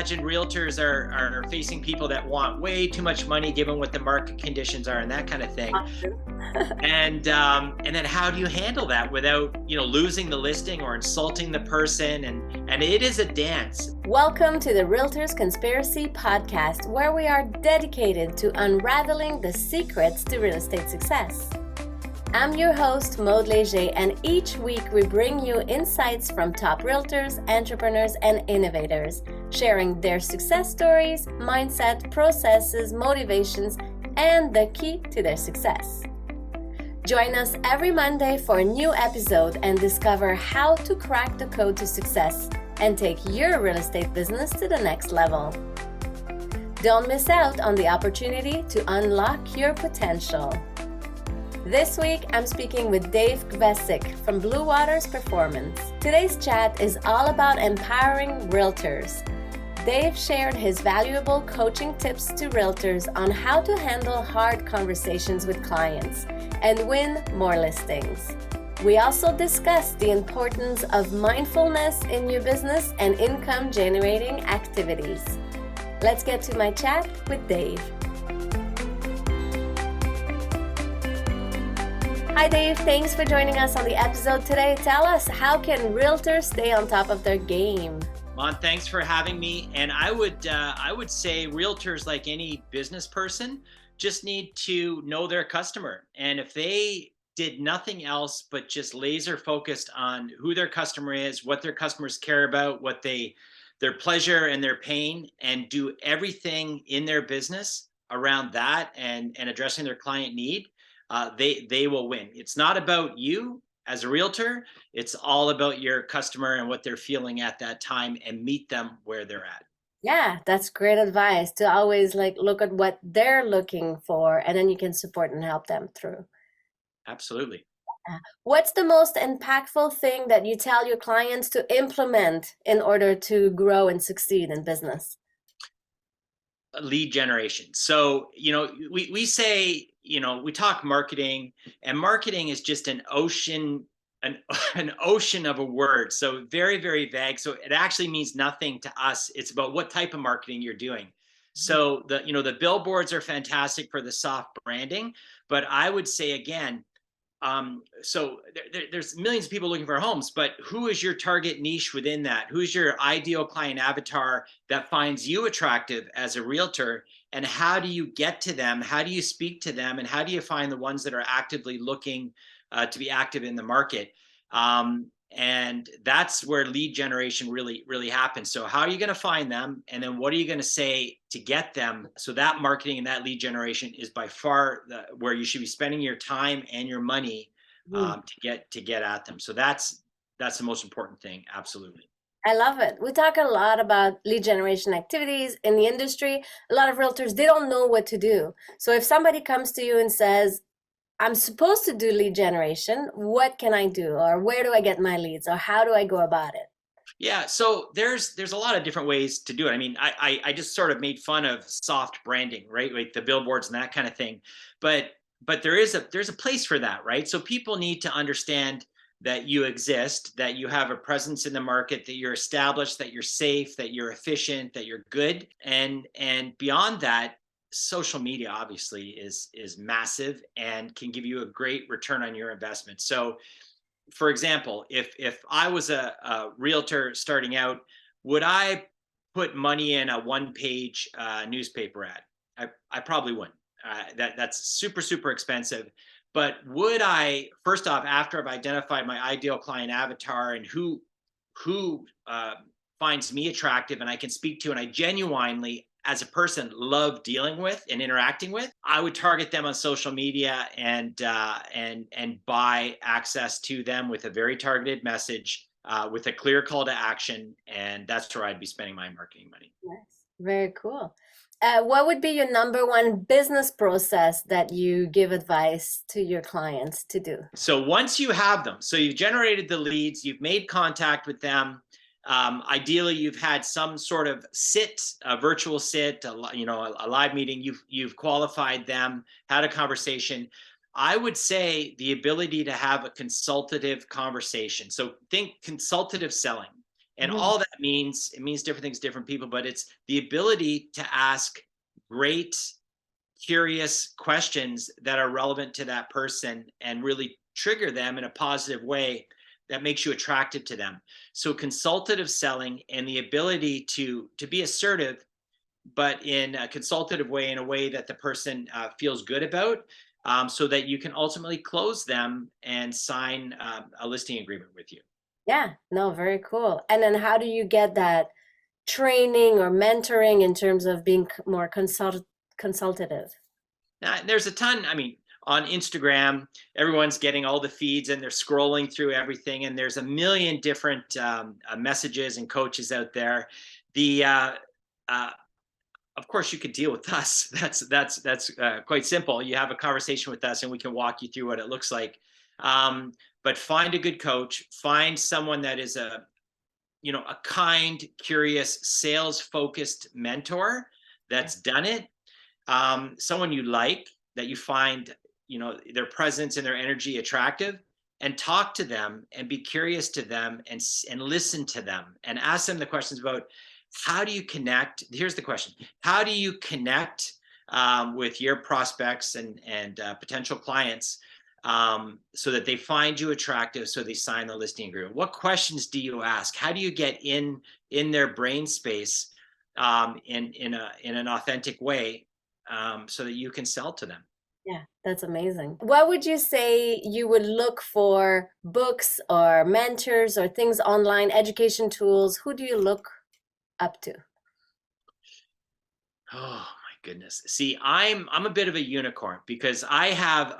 imagine realtors are facing people that want way too much money given what the market conditions are and that kind of thing. And then how do you handle that without, losing the listing or insulting the person? And it is a dance. Welcome to the Realtors Conspiracy podcast, where we are dedicated to unraveling the secrets to real estate success. I'm your host, Maude Léger, and each week we bring you insights from top realtors, entrepreneurs, and innovators, sharing their success stories, mindset, processes, motivations, and the key to their success. Join us every Monday for a new episode and discover how to crack the code to success and take your real estate business to the next level. Don't miss out on the opportunity to unlock your potential. This week, I'm speaking with Dave Kvesic from Bluewater's Performance. Today's chat is all about empowering realtors. Dave shared his valuable coaching tips to realtors on how to handle hard conversations with clients and win more listings. We also discussed the importance of mindfulness in your business and income-generating activities. Let's get to my chat with Dave. Hi Dave, thanks for joining us on the episode today. Tell us, how can realtors stay on top of their game? Mon, thanks for having me. And I would say realtors, like any business person, just need to know their customer. And if they did nothing else but just laser focused on who their customer is, what their customers care about, their pleasure and their pain, and do everything in their business around that and addressing their client need, they will win. It's not about you as a realtor. It's all about your customer and what they're feeling at that time, and meet them where they're at. Yeah, that's great advice, to always look at what they're looking for, and then you can support and help them through. Absolutely. What's the most impactful thing that you tell your clients to implement in order to grow and succeed in business? Lead generation. So, we say, we talk marketing, and marketing is just an ocean of a word. So very, very vague. So it actually means nothing to us. It's about what type of marketing you're doing. So the billboards are fantastic for the soft branding, but I would say again, so there's millions of people looking for homes, but who is your target niche within that? Who's your ideal client avatar that finds you attractive as a realtor? And how do you get to them? How do you speak to them? And how do you find the ones that are actively looking to be active in the market? And that's where lead generation really, really happens. So how are you going to find them? And then what are you going to say to get them? So that marketing and that lead generation is by far where you should be spending your time and your money to get at them. So that's the most important thing. Absolutely. I love it. We talk a lot about lead generation activities in the industry. A lot of realtors, they don't know what to do. So if somebody comes to you and says, I'm supposed to do lead generation, what can I do? Or where do I get my leads? Or how do I go about it? Yeah, so there's a lot of different ways to do it. I mean, I just sort of made fun of soft branding, right? Like the billboards and that kind of thing. But there's a place for that, right? So people need to understand that you exist, that you have a presence in the market, that you're established, that you're safe, that you're efficient, that you're good. And beyond that, social media obviously is massive and can give you a great return on your investment. So for example, if I was a realtor starting out, would I put money in a one-page newspaper ad? I probably wouldn't. That's super, super expensive. But would I, first off, after I've identified my ideal client avatar and who finds me attractive and I can speak to, and I genuinely, as a person, love dealing with and interacting with, I would target them on social media and buy access to them with a very targeted message, with a clear call to action, and that's where I'd be spending my marketing money. Yes, very cool. What would be your number one business process that you give advice to your clients to do? So once you have them, so you've generated the leads, you've made contact with them. Ideally, you've had some sort of a virtual sit, a live meeting. You've qualified them, had a conversation. I would say the ability to have a consultative conversation. So think consultative selling. And all that means, it means different things to different people, but it's the ability to ask great, curious questions that are relevant to that person and really trigger them in a positive way that makes you attractive to them. So consultative selling and the ability to be assertive, but in a consultative way, in a way that the person feels good about, so that you can ultimately close them and sign a listing agreement with you. Yeah, no, very cool. And then how do you get that training or mentoring in terms of being more consultative? Now, there's a ton. I mean, on Instagram, everyone's getting all the feeds and they're scrolling through everything, and there's a million different messages and coaches out there. The of course, you could deal with us. That's quite simple. You have a conversation with us, and we can walk you through what it looks like. But find a good coach. Find someone that is a kind, curious, sales-focused mentor that's done it. Someone you like, that you find their presence and their energy attractive, and talk to them and be curious to them, and listen to them and ask them the questions about how do you connect. Here's the question: how do you connect with your prospects and potential clients, so that they find you attractive, so they sign the listing agreement? What questions do you ask? How do you get in their brain space in an authentic way, so that you can sell to them? Yeah, that's amazing. What would you say you would look for, books or mentors or things online, education tools? Who do you look up to? Oh my goodness. See, I'm a bit of a unicorn because I have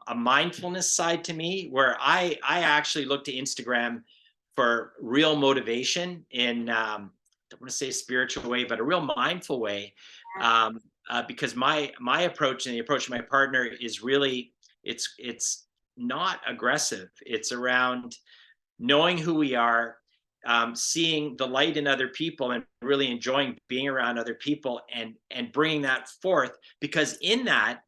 a mindfulness side to me where I actually look to Instagram for real motivation in I don't want to say a spiritual way, but a real mindful way. Because my approach and the approach of my partner is really, it's not aggressive. It's around knowing who we are, seeing the light in other people, and really enjoying being around other people, and bringing that forth, because in that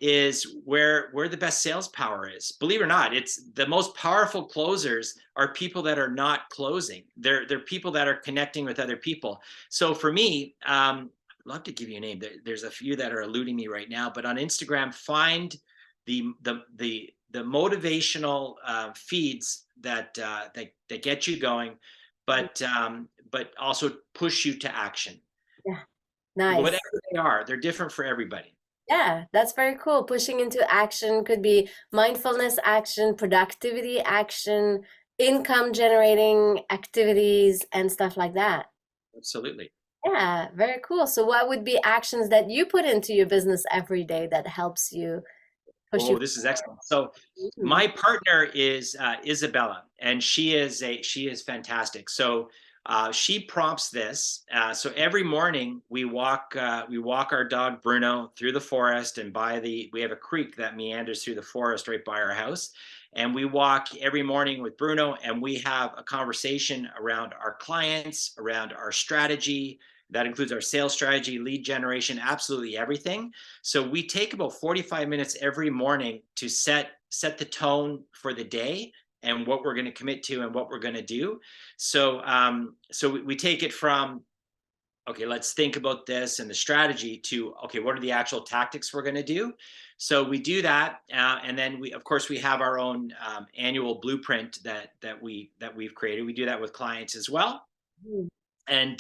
is where the best sales power is. Believe it or not, it's the most powerful closers are people that are not closing. They're people that are connecting with other people. So for me, I'd love to give you a name. There's a few that are eluding me right now, but on Instagram, find the motivational feeds that get you going, but also push you to action. Yeah, nice. Whatever they are, they're different for everybody. Yeah, that's very cool. Pushing into action could be mindfulness action, productivity action, income generating activities, and stuff like that. Absolutely. Yeah, very cool. So what would be actions that you put into your business every day that helps you push Oh, you this is excellent. So forward? my partner is Isabella, and she is fantastic. So she prompts this. So every morning we walk our dog Bruno through the forest, and we have a creek that meanders through the forest right by our house. And we walk every morning with Bruno, and we have a conversation around our clients, around our strategy. That includes our sales strategy, lead generation, absolutely everything. So we take about 45 minutes every morning to set the tone for the day and what we're going to commit to and what we're going to do. So we take it from, okay, let's think about this and the strategy, to, okay, what are the actual tactics we're going to do? So we do that, and then we have our own annual blueprint that we've created. We do that with clients as well. Mhm. And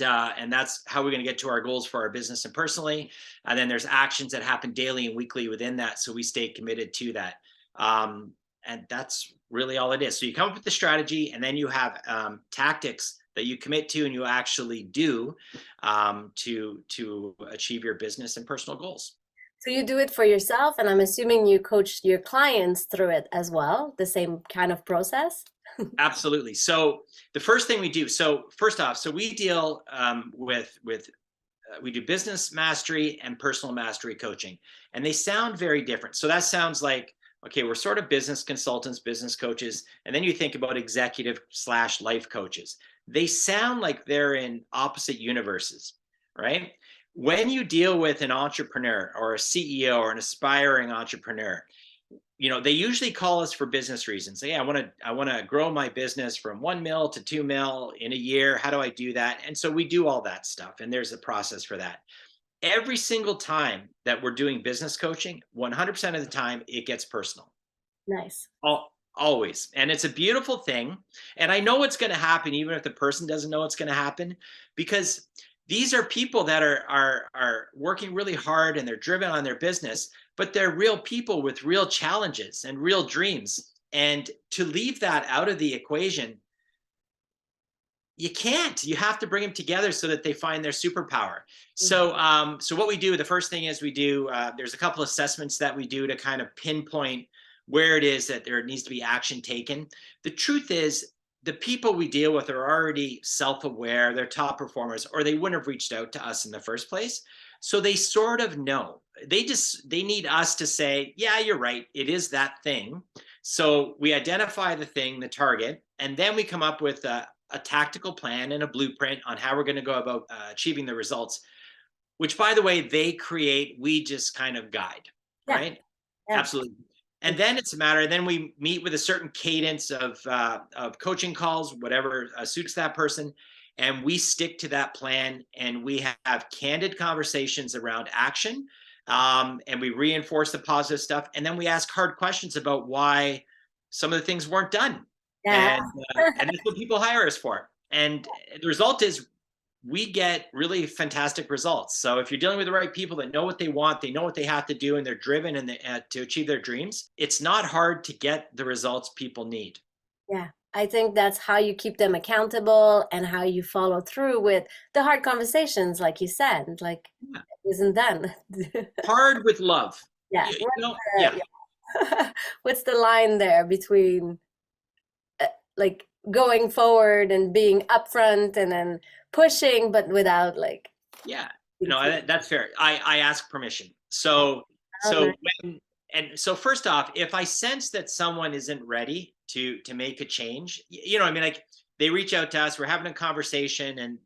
that's how we're going to get to our goals for our business and personally. And then there's actions that happen daily and weekly within that, so we stay committed to that. And that's really all it is. So you come up with the strategy, and then you have tactics that you commit to and you actually do, to achieve your business and personal goals. So you do it for yourself, and I'm assuming you coach your clients through it as well, the same kind of process? Absolutely. So the first thing we do, so first off, so we deal with we do business mastery and personal mastery coaching, and they sound very different. So that sounds like, okay, we're sort of business consultants, business coaches, and then you think about executive/life coaches. They sound like they're in opposite universes, right? When you deal with an entrepreneur or a CEO or an aspiring entrepreneur, they usually call us for business reasons. Say, yeah, I want to grow my business from 1 mil to 2 mil in a year. How do I do that? And so we do all that stuff. And there's a process for that. Every single time that we're doing business coaching, 100% of the time, it gets personal. Nice. Always. And it's a beautiful thing. And I know what's going to happen, even if the person doesn't know what's going to happen, because these are people that are working really hard and they're driven on their business, but they're real people with real challenges and real dreams. And to leave that out of the equation, you can't. You have to bring them together so that they find their superpower. So, so what we do, the first thing is we do, there's a couple assessments that we do to kind of pinpoint where it is that there needs to be action taken. The truth is, the people we deal with are already self-aware, they're top performers, or they wouldn't have reached out to us in the first place. So they sort of know. They need us to say, yeah, you're right, it is that thing. So we identify the thing, the target, and then we come up with a tactical plan and a blueprint on how we're going to go about achieving the results, which, by the way, they create, we just kind of guide, right? Yeah. Absolutely. And then it's a matter, then we meet with a certain cadence of coaching calls, whatever suits that person. And we stick to that plan, and we have candid conversations around action. And we reinforce the positive stuff. And then we ask hard questions about why some of the things weren't done. Yeah. And that's what people hire us for. And the result is we get really fantastic results. So if you're dealing with the right people that know what they want, they know what they have to do, and they're driven and to achieve their dreams, it's not hard to get the results people need. Yeah, I think that's how you keep them accountable and how you follow through with the hard conversations, like you said, like it isn't done. Hard with love. Yeah. What's the line there between like going forward and being upfront and then pushing, but without like, that's fair. I ask permission. So first off, if I sense that someone isn't ready to make a change, like they reach out to us, we're having a conversation, and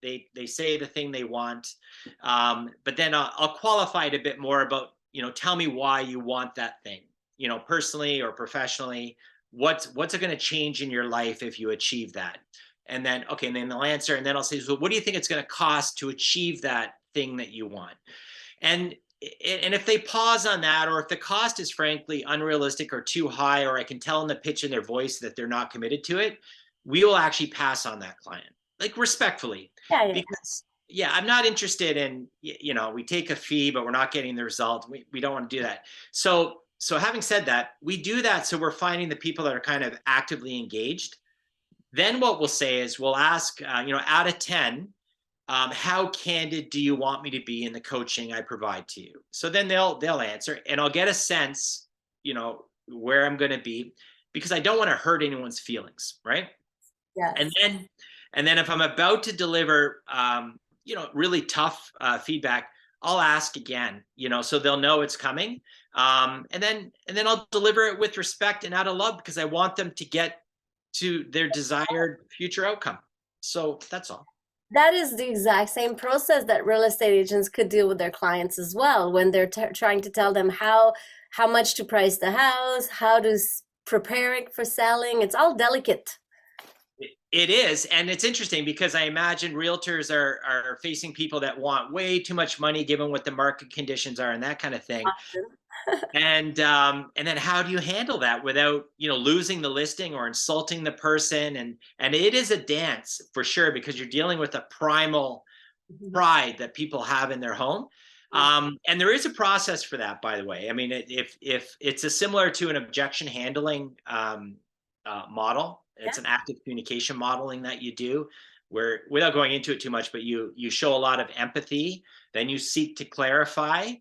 they say the thing they want, but then I'll qualify it a bit more about, tell me why you want that thing, personally or professionally. What's it going to change in your life if you achieve that? And then, and then they'll answer, and then I'll say, so what do you think it's going to cost to achieve that thing that you want? And if they pause on that, or if the cost is frankly unrealistic or too high, or I can tell in the pitch in their voice that they're not committed to it, we will actually pass on that client, like respectfully. Because I'm not interested in, we take a fee, but we're not getting the result. We don't want to do that. So having said that, we do that so we're finding the people that are kind of actively engaged. Then what we'll say is we'll ask, out of 10, how candid do you want me to be in the coaching I provide to you? So then they'll answer, and I'll get a sense, where I'm going to be, because I don't want to hurt anyone's feelings, right? Yeah. And then if I'm about to deliver, really tough feedback, I'll ask again, so they'll know it's coming. And then I'll deliver it with respect and out of love, because I want them to get to their desired future outcome. So that's all. That is the exact same process that real estate agents could deal with their clients as well, when they're trying to tell them how much to price the house, how to prepare it for selling. It's all delicate. It is. And it's interesting, because I imagine realtors are facing people that want way too much money given what the market conditions are and that kind of thing. And then how do you handle that without, losing the listing or insulting the person? And it is a dance for sure, because you're dealing with a primal pride that people have in their home. And there is a process for that, by the way. I mean, if it's similar to an objection handling model, it's an active communication modeling that you do, where, without going into it too much, but you show a lot of empathy, then you seek to clarify,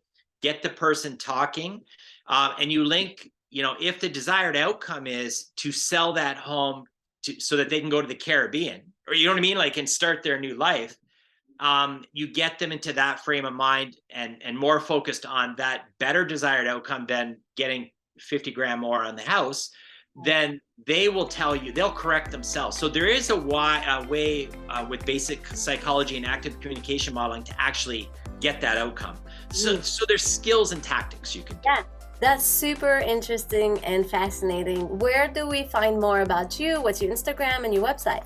get the person talking, and you link, if the desired outcome is to sell that home so that they can go to the Caribbean, or you know what I mean, like, and start their new life, you get them into that frame of mind and more focused on that better desired outcome than getting 50 grand more on the house. Then they will tell you, they'll correct themselves. So there is a way with basic psychology and active communication modeling to actually get that outcome. So there's skills and tactics you can do. That's super interesting and fascinating. Where do we find more about you? What's your Instagram and your website?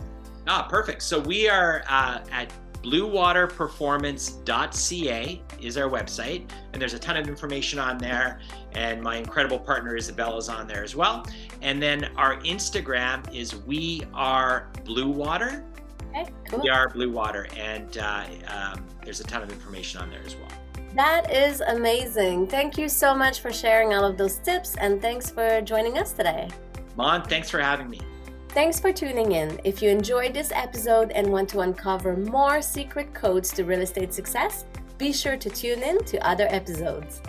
Perfect. So we are at bluewaterperformance.ca is our website, and there's a ton of information on there, and my incredible partner Isabella's on there as well. And then our Instagram is We Are Bluewater. Okay, cool. We Are Bluewater, and there's a ton of information on there as well. That is amazing. Thank you so much for sharing all of those tips, and thanks for joining us today. Mon, thanks for having me. Thanks for tuning in. If you enjoyed this episode and want to uncover more secret codes to real estate success, be sure to tune in to other episodes.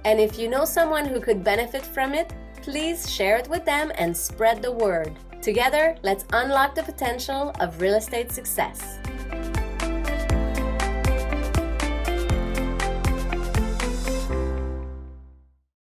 And if you know someone who could benefit from it, please share it with them and spread the word. Together, let's unlock the potential of real estate success.